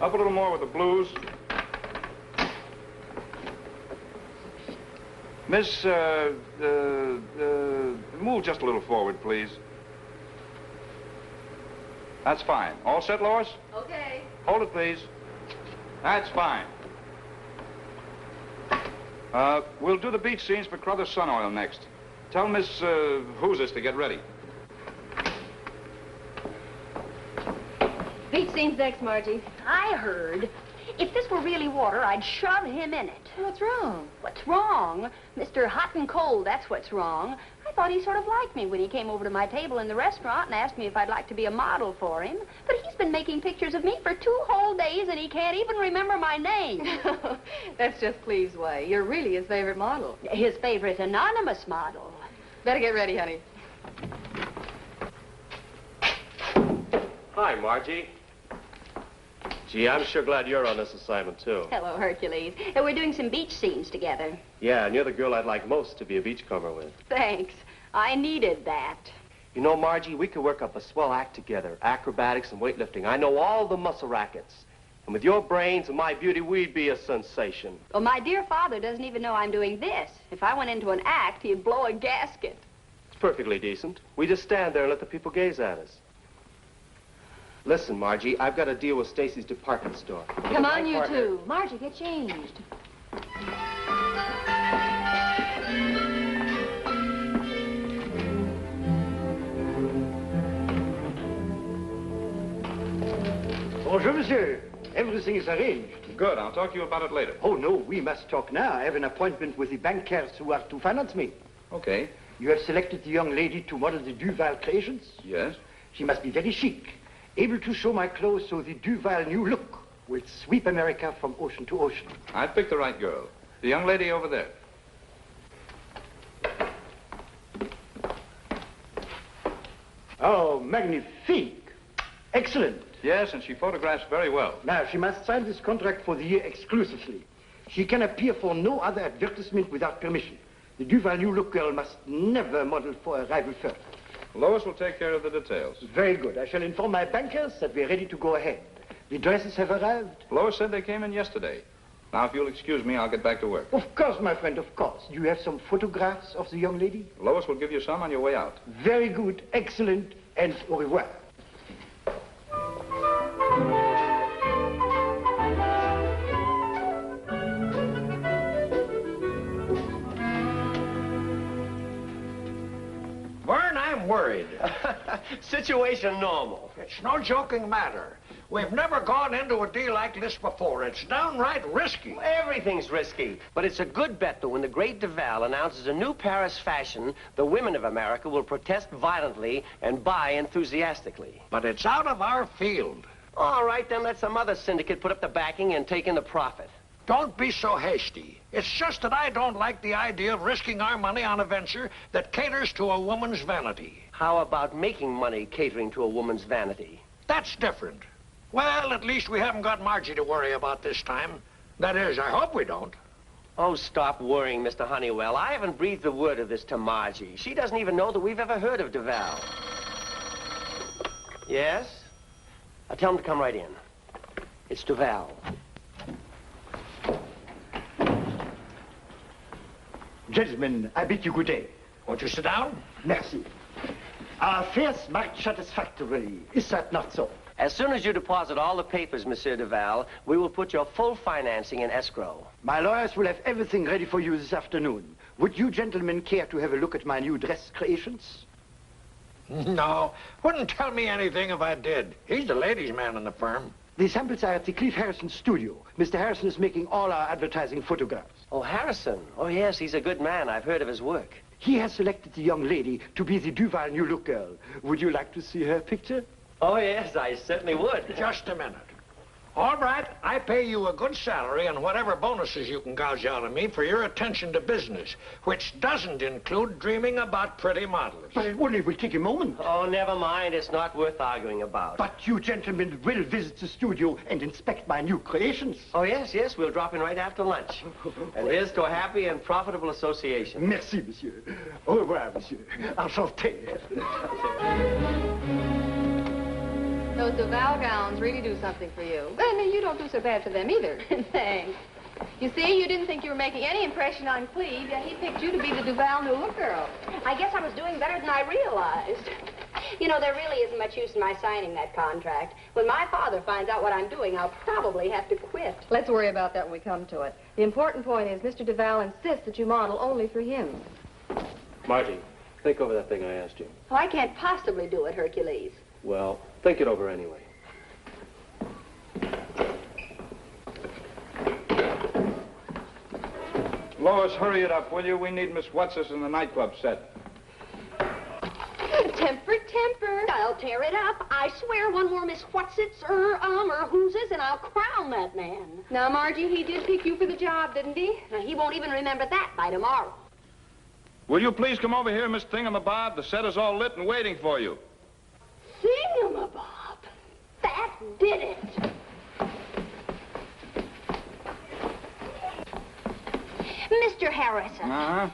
Up a little more with the blues. Miss, move just a little forward, please. That's fine. All set, Lois? Okay. Hold it, please. That's fine. We'll do the beach scenes for Crothers Sun Oil next. Tell Miss, who's this to get ready. Beach scenes next, Margie. I heard. If this were really water, I'd shove him in it. What's wrong? What's wrong? Mr. Hot and Cold, that's what's wrong. I thought he sort of liked me when he came over to my table in the restaurant and asked me if I'd like to be a model for him. But he's been making pictures of me for 2 whole days, and he can't even remember my name. That's just Cleve's way. You're really his favorite model. His favorite anonymous model. Better get ready, honey. Hi, Margie. Gee, I'm sure glad you're on this assignment, too. Hello, Hercules. We're doing some beach scenes together. Yeah, and you're the girl I'd like most to be a beachcomber with. Thanks. I needed that. You know, Margie, we could work up a swell act together. Acrobatics and weightlifting. I know all the muscle rackets. And with your brains and my beauty, we'd be a sensation. Well, my dear father doesn't even know I'm doing this. If I went into an act, he'd blow a gasket. It's perfectly decent. We just stand there and let the people gaze at us. Listen, Margie, I've got a deal with Stacy's department store. Come on, you two. Margie, get changed. Bonjour, monsieur. Everything is arranged. Good. I'll talk to you about it later. Oh, no, we must talk now. I have an appointment with the bankers who are to finance me. Okay. You have selected the young lady to model the Duval creations? Yes. She must be very chic, able to show my clothes so the Duval new look will sweep America from ocean to ocean. I picked the right girl. The young lady over there. Oh, magnifique. Excellent. Yes, and she photographs very well. Now, she must sign this contract for the year exclusively. She can appear for no other advertisement without permission. The Duval new look girl must never model for a rival firm. Lois will take care of the details. Very good. I shall inform my bankers that we're ready to go ahead. The dresses have arrived? Lois said they came in yesterday. Now, if you'll excuse me, I'll get back to work. Of course, my friend, of course. Do you have some photographs of the young lady? Lois will give you some on your way out. Very good, excellent, and au revoir. Vern, I'm worried. Situation normal. It's no joking matter. We've never gone into a deal like this before. It's downright risky. Everything's risky, but it's a good bet that when the great Duval announces a new Paris fashion, the women of America will protest violently and buy enthusiastically. But it's out of our field. All right, then let some other syndicate put up the backing and take in the profit. Don't be so hasty. It's just that I don't like the idea of risking our money on a venture that caters to a woman's vanity. How about making money catering to a woman's vanity? That's different. Well, at least we haven't got Margie to worry about this time. That is, I hope we don't. Oh, stop worrying, Mr. Honeywell. I haven't breathed a word of this to Margie. She doesn't even know that we've ever heard of Duval. Yes? I'll tell him to come right in. It's Duval. Gentlemen, I bid you good day. Won't you sit down? Merci. Our affairs march satisfactorily. Is that not so? As soon as you deposit all the papers, Monsieur Duval, we will put your full financing in escrow. My lawyers will have everything ready for you this afternoon. Would you gentlemen care to have a look at my new dress creations? No, wouldn't tell me anything if I did. He's the ladies' man in the firm. The samples are at the Cliff Harrison studio. Mr. Harrison is making all our advertising photographs. Oh, Harrison. Oh, yes, he's a good man. I've heard of his work. He has selected the young lady to be the Duval new look girl. Would you like to see her picture? Oh, yes, I certainly would. Just a minute. All right, I pay you a good salary and whatever bonuses you can gouge out of me for your attention to business, which doesn't include dreaming about pretty models. But it only will take a moment. Oh, never mind. It's not worth arguing about. But you gentlemen will visit the studio and inspect my new creations. Oh, yes, yes. We'll drop in right after lunch. And here's to a happy and profitable association. Merci, monsieur. Au revoir, monsieur. Enchanté. Those Duval gowns really do something for you. And you don't do so bad for them either. Thanks. You see, you didn't think you were making any impression on Cleve, yet he picked you to be the Duval new look girl. I guess I was doing better than I realized. You know, there really isn't much use in my signing that contract. When my father finds out what I'm doing, I'll probably have to quit. Let's worry about that when we come to it. The important point is Mr. Duval insists that you model only for him. Margie, think over that thing I asked you. Oh, I can't possibly do it, Hercules. Well, think it over anyway. Lois, hurry it up, will you? We need Miss Whatsis in the nightclub set. Temper, temper. I'll tear it up. I swear one more Miss Whatsits or whooses, and I'll crown that man. Now, Margie, he did pick you for the job, didn't he? Now, he won't even remember that by tomorrow. Will you please come over here, Miss Thingamabob? The set is all lit and waiting for you. Thingamabob. That did it. Mr. Harrison. Uh-huh.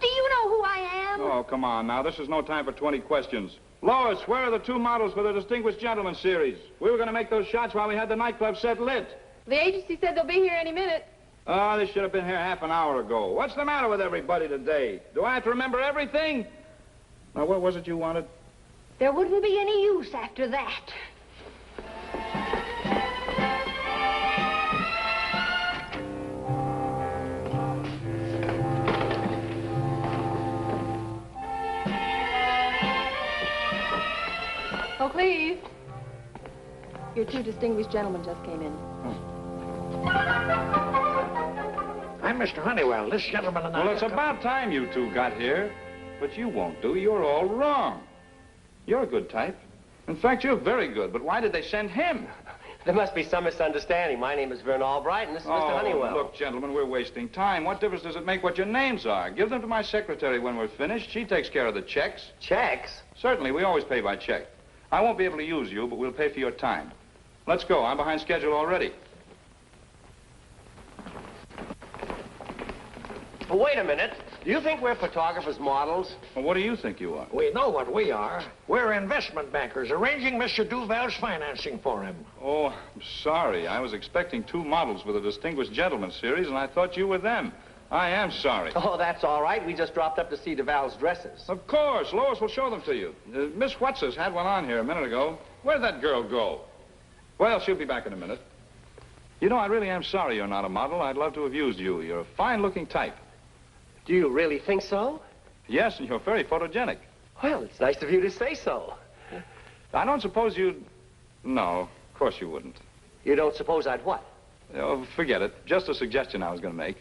Do you know who I am? Oh, come on now. This is no time for 20 questions. Lois, where are the 2 models for the Distinguished Gentleman series? We were going to make those shots while we had the nightclub set lit. The agency said they'll be here any minute. Oh, they should have been here half an hour ago. What's the matter with everybody today? Do I have to remember everything? Now, what was it you wanted? There wouldn't be any use after that. Oh, Cleve. Your 2 distinguished gentlemen just came in. I'm Mr. Honeywell. This gentleman and I... Well, it's about time you 2 got here. But you won't do. You're all wrong. You're a good type. In fact, you're very good. But why did they send him? There must be some misunderstanding. My name is Vern Albright, and this is Mr. Honeywell. Look, gentlemen, we're wasting time. What difference does it make what your names are? Give them to my secretary when we're finished. She takes care of the checks. Checks? Certainly, we always pay by check. I won't be able to use you, but we'll pay for your time. Let's go. I'm behind schedule already. Well, wait a minute. Do you think we're photographers' models? Well, what do you think you are? We know what we are. We're investment bankers arranging Mr. Duval's financing for him. Oh, I'm sorry. I was expecting 2 models for the Distinguished Gentleman series, and I thought you were them. I am sorry. Oh, that's all right. We just dropped up to see Duval's dresses. Of course. Lois will show them to you. Miss Whatsis had one on here a minute ago. Where'd that girl go? Well, she'll be back in a minute. You know, I really am sorry you're not a model. I'd love to have used you. You're a fine-looking type. Do you really think so? Yes, and you're very photogenic. Well, it's nice of you to say so. I don't suppose you'd... No, of course you wouldn't. You don't suppose I'd what? Oh, forget it. Just a suggestion I was going to make.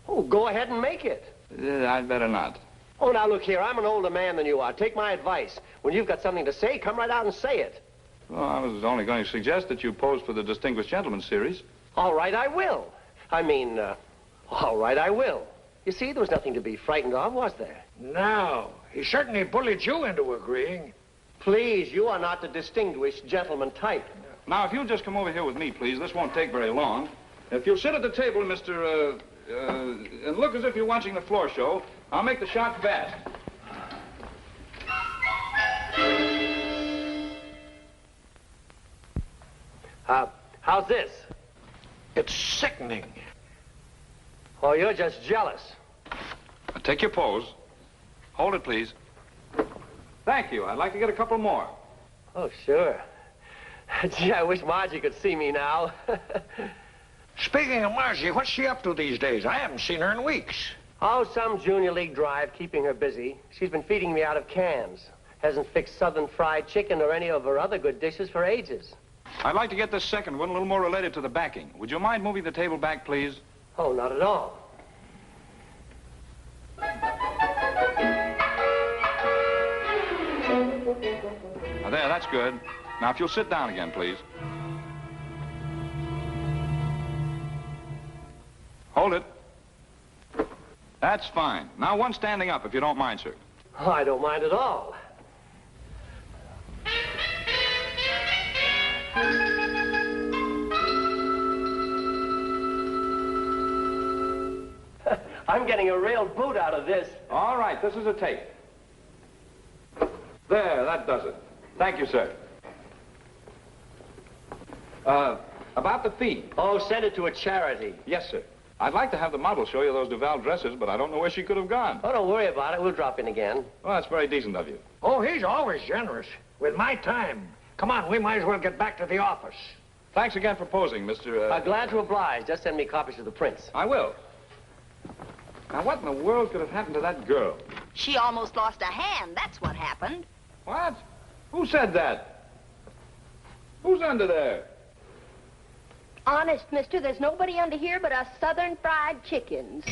Oh, go ahead and make it. I'd better not. Oh, now look here. I'm an older man than you are. Take my advice. When you've got something to say, come right out and say it. Well, I was only going to suggest that you pose for the Distinguished Gentleman series. All right, I will. All right, I will. You see, there was nothing to be frightened of, was there? No. He certainly bullied you into agreeing. Please, you are not the distinguished gentleman type. Now, if you'll just come over here with me, please. This won't take very long. If you'll sit at the table, Mr. And look as if you're watching the floor show, I'll make the shot fast. How's this? It's sickening. Oh, you're just jealous. Now, take your pose. Hold it, please. Thank you. I'd like to get a couple more. Oh, sure. Gee, I wish Margie could see me now. Speaking of Margie, what's she up to these days? I haven't seen her in weeks. Oh, some junior league drive, keeping her busy. She's been feeding me out of cans. Hasn't fixed southern fried chicken or any of her other good dishes for ages. I'd like to get this second one a little more related to the backing. Would you mind moving the table back, please? Oh, not at all. Now, there, that's good. Now, if you'll sit down again, please. Hold it. That's fine. Now, one standing up, if you don't mind, sir. Oh, I don't mind at all. I'm getting a real boot out of this. All right, this is a tape. There, that does it. Thank you, sir. About the fee. Oh, send it to a charity. Yes, sir. I'd like to have the model show you those Duval dresses, but I don't know where she could have gone. Oh, don't worry about it. We'll drop in again. Well, that's very decent of you. Oh, he's always generous. With my time. Come on, we might as well get back to the office. Thanks again for posing, Mr. Glad to oblige. Just send me copies of the prints. I will. Now, what in the world could have happened to that girl? She almost lost a hand. That's what happened. What? Who said that? Who's under there? Honest, mister, there's nobody under here but us southern fried chickens.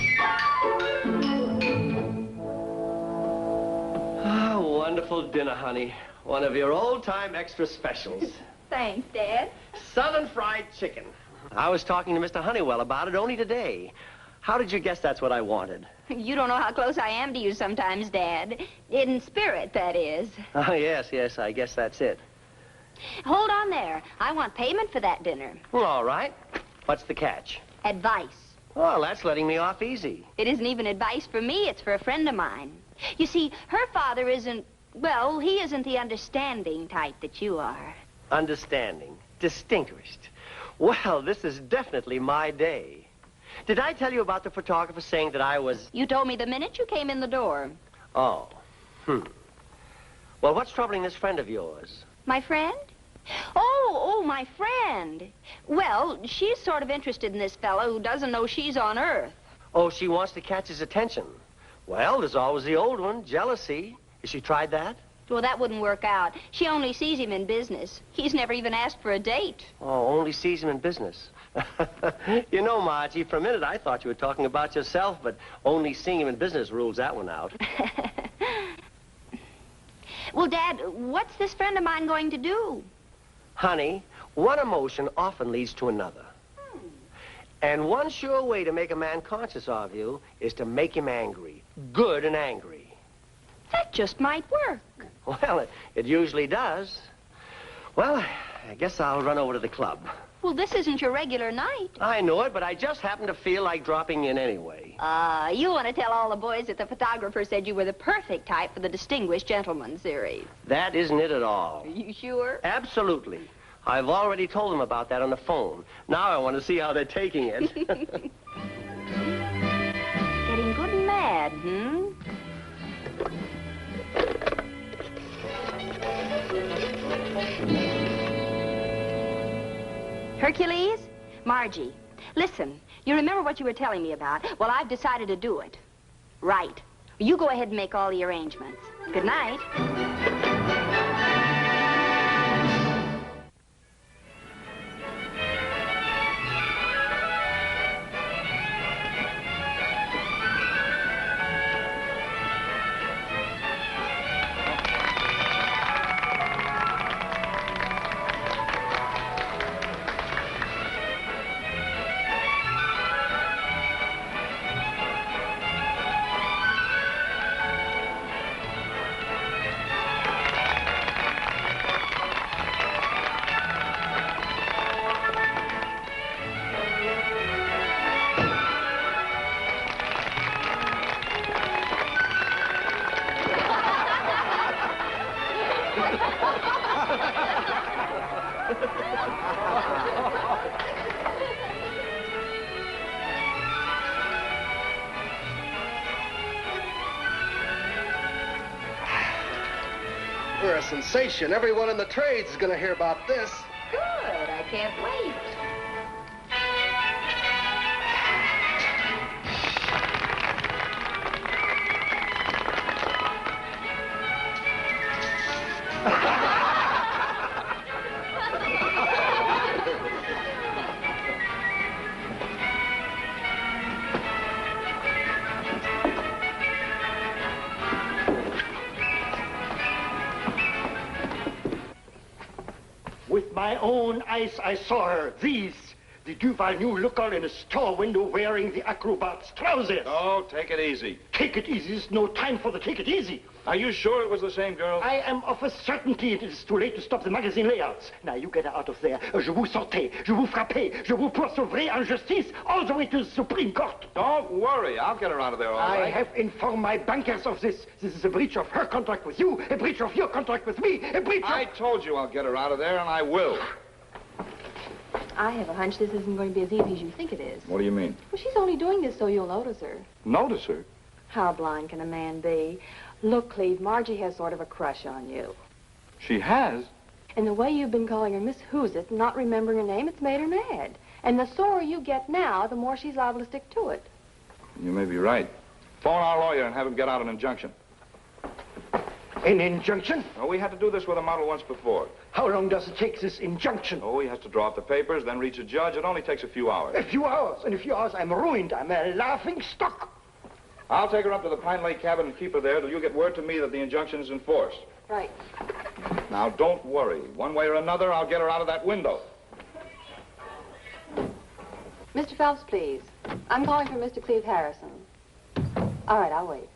Ah, wonderful dinner, honey. One of your old-time extra specials. Thanks, Dad. Southern fried chicken. I was talking to Mr. Honeywell about it only today. How did you guess that's what I wanted? You don't know how close I am to you sometimes, Dad. In spirit, that is. Oh, yes, I guess that's it. Hold on there. I want payment for that dinner. Well, all right. What's the catch? Advice. Well, that's letting me off easy. It isn't even advice for me. It's for a friend of mine. You see, her father isn't, well, he isn't the understanding type that you are. Understanding. Distinguished. Well, this is definitely my day. Did I tell you about the photographer saying that I was... You told me the minute you came in the door. Oh. Well, what's troubling this friend of yours? My friend? Oh, my friend. Well, she's sort of interested in this fellow who doesn't know she's on Earth. Oh, she wants to catch his attention. Well, there's always the old one, jealousy. Has she tried that? Well, that wouldn't work out. She only sees him in business. He's never even asked for a date. Oh, only sees him in business. You know, Margie, for a minute I thought you were talking about yourself, but only seeing him in business rules that one out. Well, Dad, what's this friend of mine going to do? Honey, one emotion often leads to another. And one sure way to make a man conscious of you is to make him angry. Good and angry. That just might work. Well, it usually does. Well, I guess I'll run over to the club. Well, this isn't your regular night. I know it, but I just happen to feel like dropping in anyway. You want to tell all the boys that the photographer said you were the perfect type for the Distinguished Gentleman series. That isn't it at all. Are you sure? Absolutely. I've already told them about that on the phone. Now I want to see how they're taking it. Getting good and mad, Hercules? Margie, listen, you remember what you were telling me about? Well, I've decided to do it. Right. You go ahead and make all the arrangements. Good night. We're a sensation. Everyone in the trades is going to hear about this. Good. I can't wait. With my own eyes, I saw her. These. The Duval new looker in a store window wearing the acrobat's trousers. Oh, take it easy. Take it easy. There's no time for the take it easy. Are you sure it was the same girl? I am of a certainty it is too late to stop the magazine layouts. Now, you get her out of there. Je vous sortez, je vous frappez, je vous poursuivrai en justice all the way to the Supreme Court. Don't worry. I'll get her out of there all I right. have informed my bankers of this. This is a breach of her contract with you, a breach of your contract with me, a breach of... I told you I'll get her out of there, and I will. I have a hunch this isn't going to be as easy as you think it is. What do you mean? Well, she's only doing this so you'll notice her. Notice her? How blind can a man be? Look, Cleve, Margie has sort of a crush on you. She has? And the way you've been calling her Miss Who's-It, not remembering her name, it's made her mad. And the sorer you get now, the more she's liable to stick to it. You may be right. Phone our lawyer and have him get out an injunction. An injunction? Oh, we had to do this with a model once before. How long does it take, this injunction? Oh, he has to draw up the papers, then reach a judge. It only takes a few hours. A few hours. In a few hours, I'm ruined. I'm a laughing stock. I'll take her up to the Pine Lake cabin and keep her there till you get word to me that the injunction is enforced. Right. Now, don't worry. One way or another, I'll get her out of that window. Mr. Phelps, please. I'm calling for Mr. Cleve Harrison. All right, I'll wait.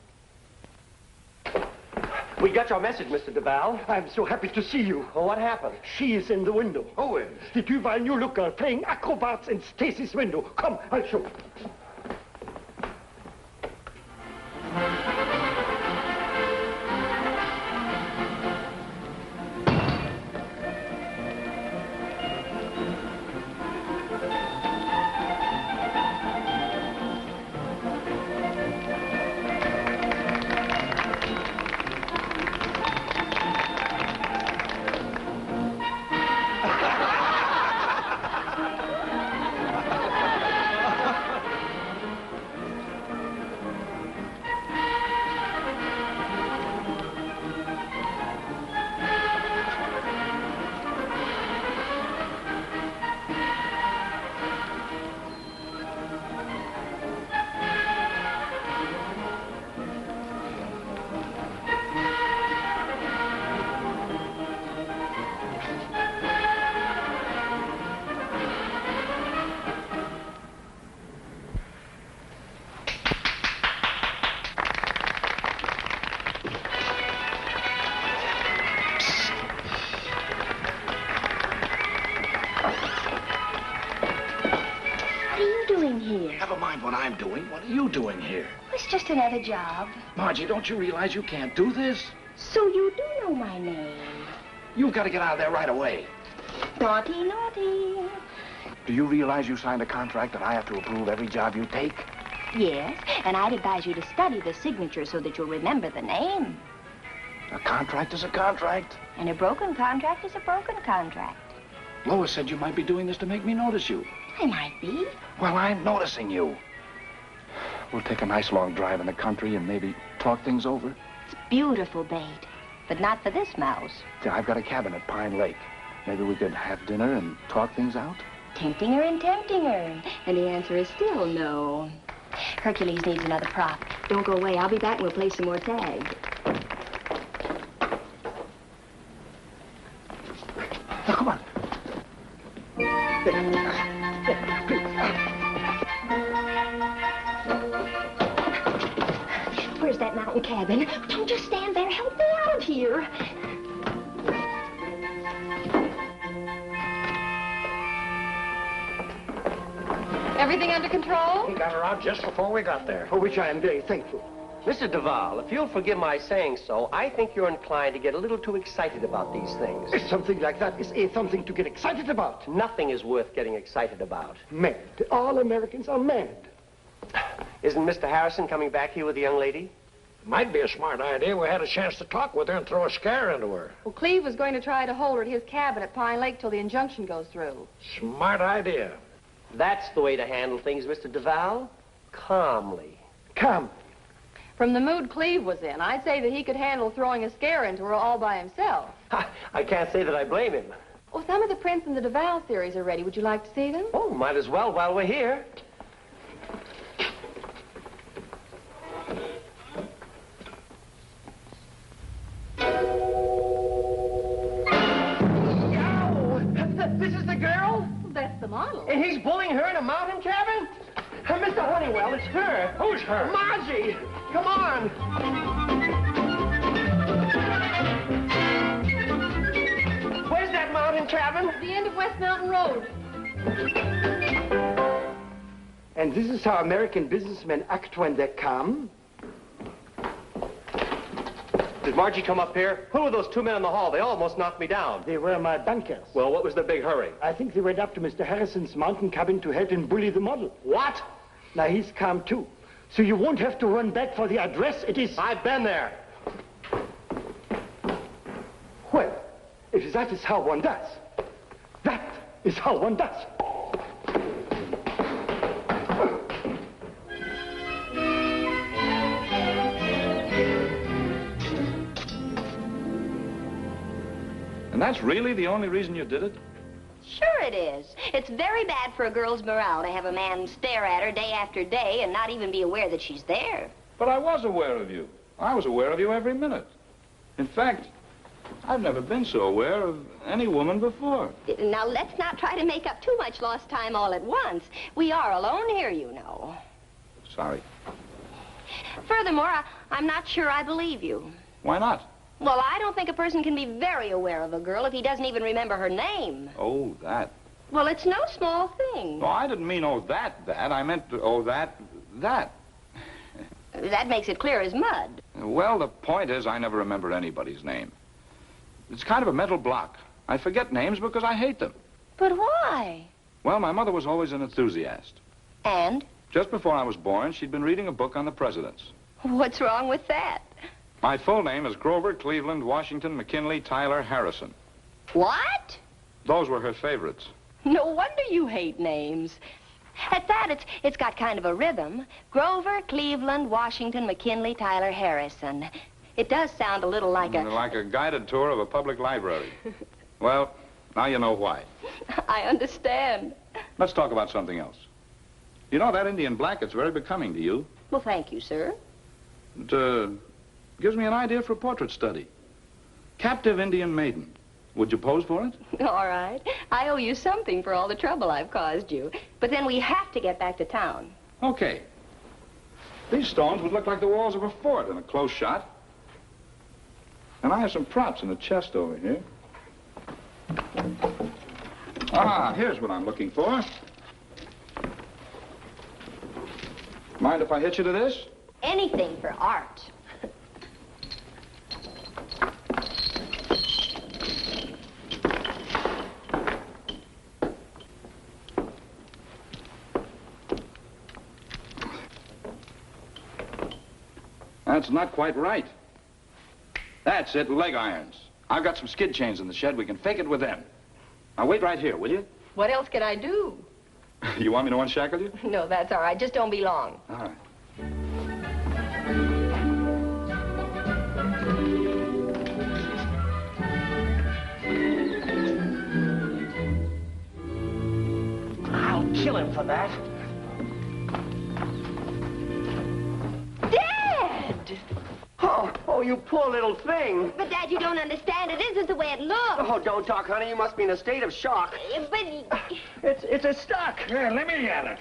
We got your message, Mr. Duval. I'm so happy to see you. Well, what happened? She is in the window. Who is? The Duval New Look girl playing acrobats in Stacy's window. Come, I'll show you. Never mind what I'm doing. What are you doing here? It's just another job. Margie, don't you realize you can't do this? So you do know my name. You've got to get out of there right away. Naughty, naughty. Do you realize you signed a contract that I have to approve every job you take? Yes, and I'd advise you to study the signature so that you'll remember the name. A contract is a contract. And a broken contract is a broken contract. Lois said you might be doing this to make me notice you. I might be. Well, I'm noticing you. We'll take a nice long drive in the country and maybe talk things over. It's beautiful bait, but not for this mouse. Yeah, I've got a cabin at Pine Lake. Maybe we could have dinner and talk things out? Tempting her and tempting her. And the answer is still no. Hercules needs another prop. Don't go away. I'll be back and we'll play some more tag. Now, come on. Where's that mountain cabin? Don't just stand there. Help me out here. Everything under control? We got her out just before we got there. For which I am very thankful. Mr. Duval, if you'll forgive my saying so, I think you're inclined to get a little too excited about these things. Something like that is something to get excited about. Nothing is worth getting excited about. Mad. All Americans are mad. Isn't Mr. Harrison coming back here with the young lady? Might be a smart idea. We had a chance to talk with her and throw a scare into her. Well, Cleve was going to try to hold her at his cabin at Pine Lake till the injunction goes through. Smart idea. That's the way to handle things, Mr. Duval. Calmly. Come. From the mood Cleve was in, I'd say that he could handle throwing a scare into her all by himself. I can't say that I blame him. Well, some of the prints in the Duval series are ready. Would you like to see them? Oh, might as well while we're here. This is the girl? That's the model. And he's bullying her in a mountain cabin? Mr. Honeywell, it's her. Who's her? Margie! Come on! Where's that mountain cabin? At the end of West Mountain Road. And this is how American businessmen act when they're calm. Did Margie come up here? Who were those two men in the hall? They almost knocked me down. They were my bankers. Well, what was the big hurry? I think they went up to Mr. Harrison's mountain cabin to help him bully the model. What? Now, he's calm, too. So you won't have to run back for the address. It is... I've been there. Well, if that is how one does. That is how one does. And that's really the only reason you did it? Sure it is. It's very bad for a girl's morale to have a man stare at her day after day and not even be aware that she's there. But I was aware of you. I was aware of you every minute. In fact, I've never been so aware of any woman before. Now, let's not try to make up too much lost time all at once. We are alone here, you know. Sorry. Furthermore, I'm not sure I believe you. Why not? Well, I don't think a person can be very aware of a girl if he doesn't even remember her name. Oh, that. Well, it's no small thing. No, I didn't mean, oh, that. I meant, oh, that. That makes it clear as mud. Well, the point is I never remember anybody's name. It's kind of a mental block. I forget names because I hate them. But why? Well, my mother was always an enthusiast. And? Just before I was born, she'd been reading a book on the presidents. What's wrong with that? My full name is Grover, Cleveland, Washington, McKinley, Tyler, Harrison. What? Those were her favorites. No wonder you hate names. At that, it's got kind of a rhythm. Grover, Cleveland, Washington, McKinley, Tyler, Harrison. It does sound a little like a... Like a guided tour of a public library. Well, now you know why. I understand. Let's talk about something else. You know, that Indian blanket's very becoming to you. Well, thank you, sir. It gives me an idea for a portrait study. Captive Indian maiden. Would you pose for it? All right. I owe you something for all the trouble I've caused you. But then we have to get back to town. Okay. These stones would look like the walls of a fort in a close shot. And I have some props in the chest over here. Ah, here's what I'm looking for. Mind if I hit you to this? Anything for art. That's not quite right. That's it, leg irons. I've got some skid chains in the shed. We can fake it with them. Now, wait right here, will you? What else can I do? You want me to unshackle you? No, that's all right. Just don't be long. All right. I'll kill him for that. Dad! Oh, you poor little thing. But, Dad, you don't understand. It isn't the way it looks. Oh, don't talk, honey. You must be in a state of shock. But... It's a stuck. Here, let me get it.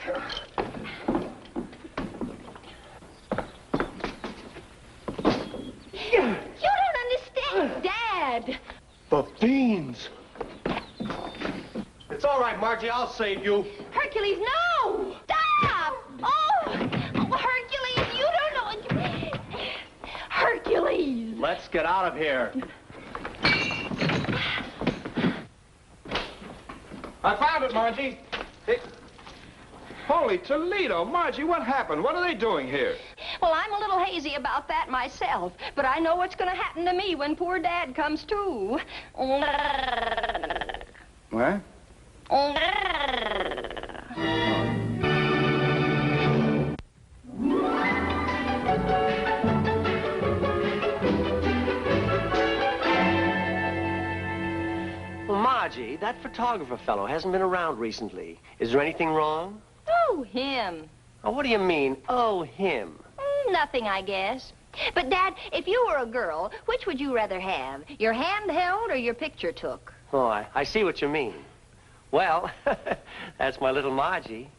You don't understand, Dad. The fiends. It's all right, Margie. I'll save you. Hercules, no! Stop! Oh, Hercules, you don't know... Hercules! Let's get out of here. I found it, Margie. Holy Toledo, Margie, what happened? What are they doing here? Well, I'm a little hazy about that myself, but I know what's going to happen to me when poor Dad comes to. What? Well, Margie, that photographer fellow hasn't been around recently. Is there anything wrong? Oh, him. Oh, what do you mean, oh, him? Nothing, I guess. But, Dad, if you were a girl, which would you rather have? Your hand held or your picture took? Oh, I see what you mean. Well, that's my little Margie.